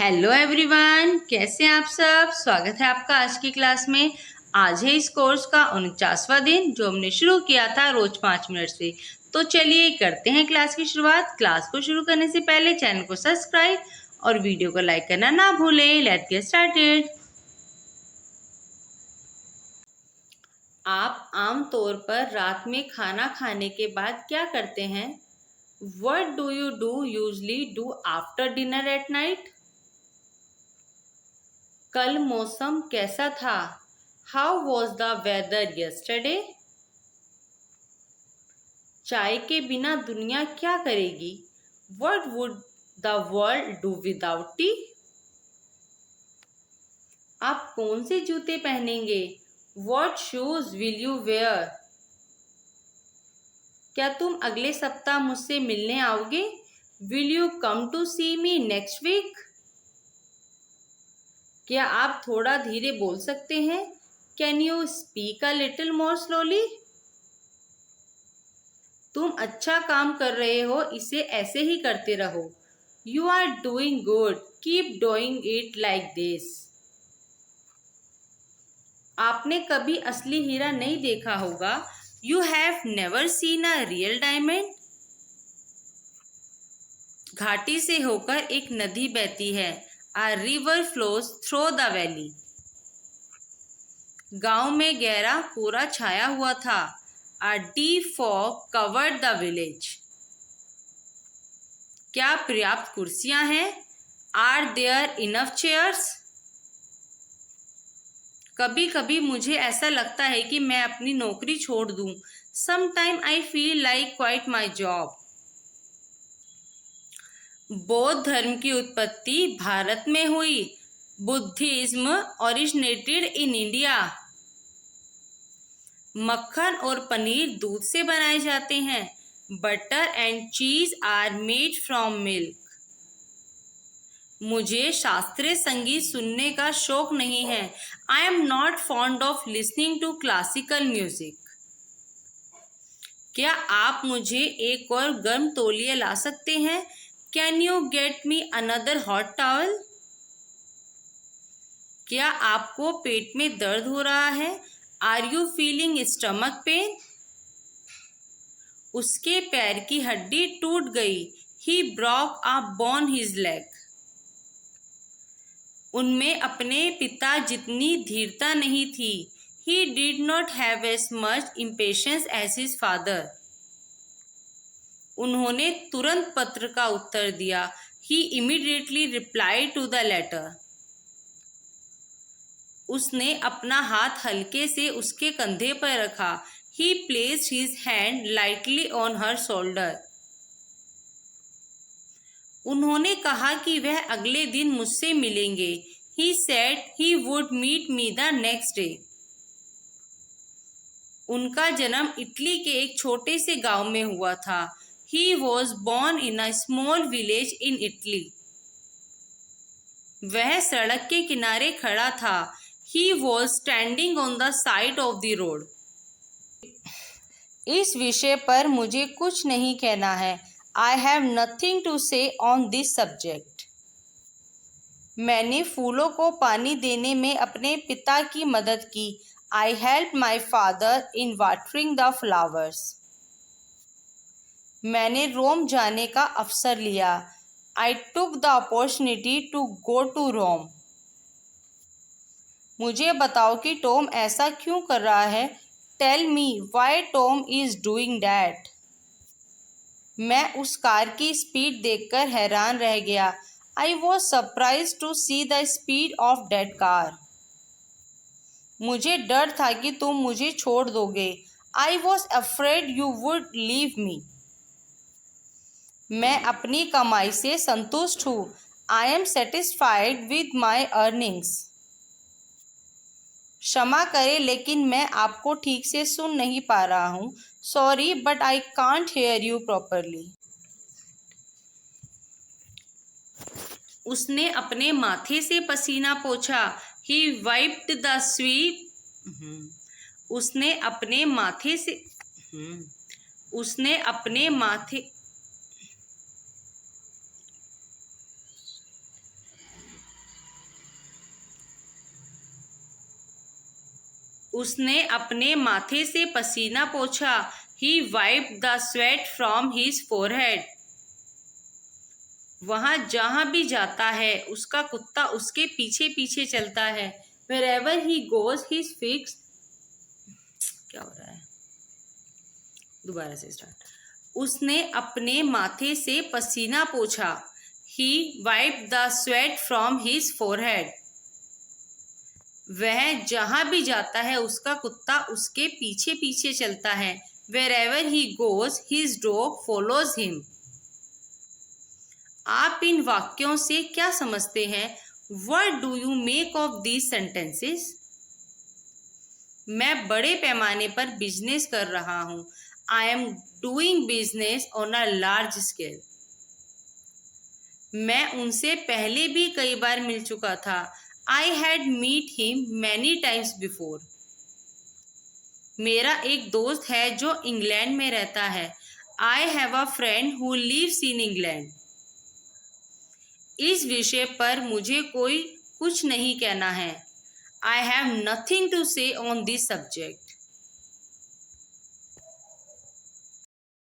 Hello everyone, कैसे हैं आप सब। स्वागत है आपका आज की क्लास में। आज है इस कोर्स का 49वां दिन जो हमने शुरू किया था रोज 5 मिनट से। तो चलिए करते हैं क्लास की शुरुआत। क्लास को शुरू करने से पहले चैनल को सब्सक्राइब और वीडियो को लाइक करना ना भूलें। Let's get started. आप आमतौर पर रात में खाना खाने के बाद क्या करते हैं? What do you do usually do after dinner at night? कल मौसम कैसा था? How was the weather yesterday? चाय के बिना दुनिया क्या करेगी? What would the world do without tea? आप कौन से जूते पहनेंगे? What shoes will you wear? क्या तुम अगले सप्ताह मुझसे मिलने आओगे? Will you come to see me next week? क्या आप थोड़ा धीरे बोल सकते हैं? Can you speak a little more slowly? तुम अच्छा काम कर रहे हो, इसे ऐसे ही करते रहो। You are doing good, keep doing it like this. आपने कभी असली हीरा नहीं देखा होगा। You have never seen a real diamond. घाटी से होकर एक नदी बहती है। A river flows through the valley. गांव में गहरा कोहरा छाया हुआ था। A deep fog covered the village. क्या पर्याप्त कुर्सियां हैं? Are there enough chairs? कभी कभी मुझे ऐसा लगता है कि मैं अपनी नौकरी छोड़ दूं। Sometime I feel like quit my job. बौद्ध धर्म की उत्पत्ति भारत में हुई। Buddhism originated in India. मक्खन और पनीर दूध से बनाए जाते हैं। Butter and cheese are made from milk. मुझे शास्त्रीय संगीत सुनने का शौक नहीं है। I am not fond of listening to classical music. क्या आप मुझे एक और गर्म तौलिया ला सकते हैं? Can you get me another hot towel? क्या आपको पेट में दर्द हो रहा है? Are you feeling stomach pain? उसके पैर की हड्डी टूट गई। He broke a bone his leg. उनमें अपने पिता जितनी धीरता नहीं थी। He did not have as much impatience as his father. उन्होंने तुरंत पत्र का उत्तर दिया। He immediately replied to the letter. उसने अपना हाथ हल्के से उसके कंधे पर रखा। He placed his hand lightly on her shoulder. उन्होंने कहा कि वह अगले दिन मुझसे मिलेंगे। He said he would meet me the next day. उनका जन्म इटली के एक छोटे से गांव में हुआ था। He was born in a small village in Italy. वह सड़क के किनारे खड़ा था। He was standing on the side of the road. इस विषय पर मुझे कुछ नहीं कहना है। I have nothing to say on this subject. मैंने फूलों को पानी देने में अपने पिता की मदद की। I helped my father in watering the flowers. मैंने रोम जाने का अवसर लिया। I took the opportunity to go to Rome. मुझे बताओ कि टॉम ऐसा क्यों कर रहा है। Tell me why Tom is doing that. मैं उस कार की स्पीड देखकर हैरान रह गया। I was surprised to see the speed of that car. मुझे डर था कि तुम मुझे छोड़ दोगे। I was afraid you would leave me. मैं अपनी कमाई से संतुष्ट हूँ। I am satisfied with my earnings. क्षमा करें लेकिन मैं आपको ठीक से सुन नहीं पा रहा हूँ। Sorry but I can't hear you properly. उसने अपने माथे से पसीना पोंछा। He wiped the sweat. उसने अपने माथे से उसने अपने माथे से पसीना पोंछा। He wiped the sweat from his forehead. वहाँ जहाँ भी जाता है उसका कुत्ता उसके पीछे पीछे चलता है। Wherever he goes, his fixed. क्या हो रहा है? दोबारा से स्टार्ट। उसने अपने माथे से पसीना पोंछा। He wiped the sweat from his forehead. वह जहाँ भी जाता है उसका कुत्ता उसके पीछे पीछे चलता है। Wherever he goes, his dog follows him. आप इन वाक्यों से क्या समझते हैं? What do you make of these sentences? मैं बड़े पैमाने पर बिजनेस कर रहा हूँ। I am doing business on a large scale. मैं उनसे पहले भी कई बार मिल चुका था। I had met him many times before. मेरा एक दोस्त है जो इंग्लैंड में रहता है। I have a friend who lives in England. इस विषय पर मुझे कोई कुछ नहीं कहना है। I have nothing to say on this subject.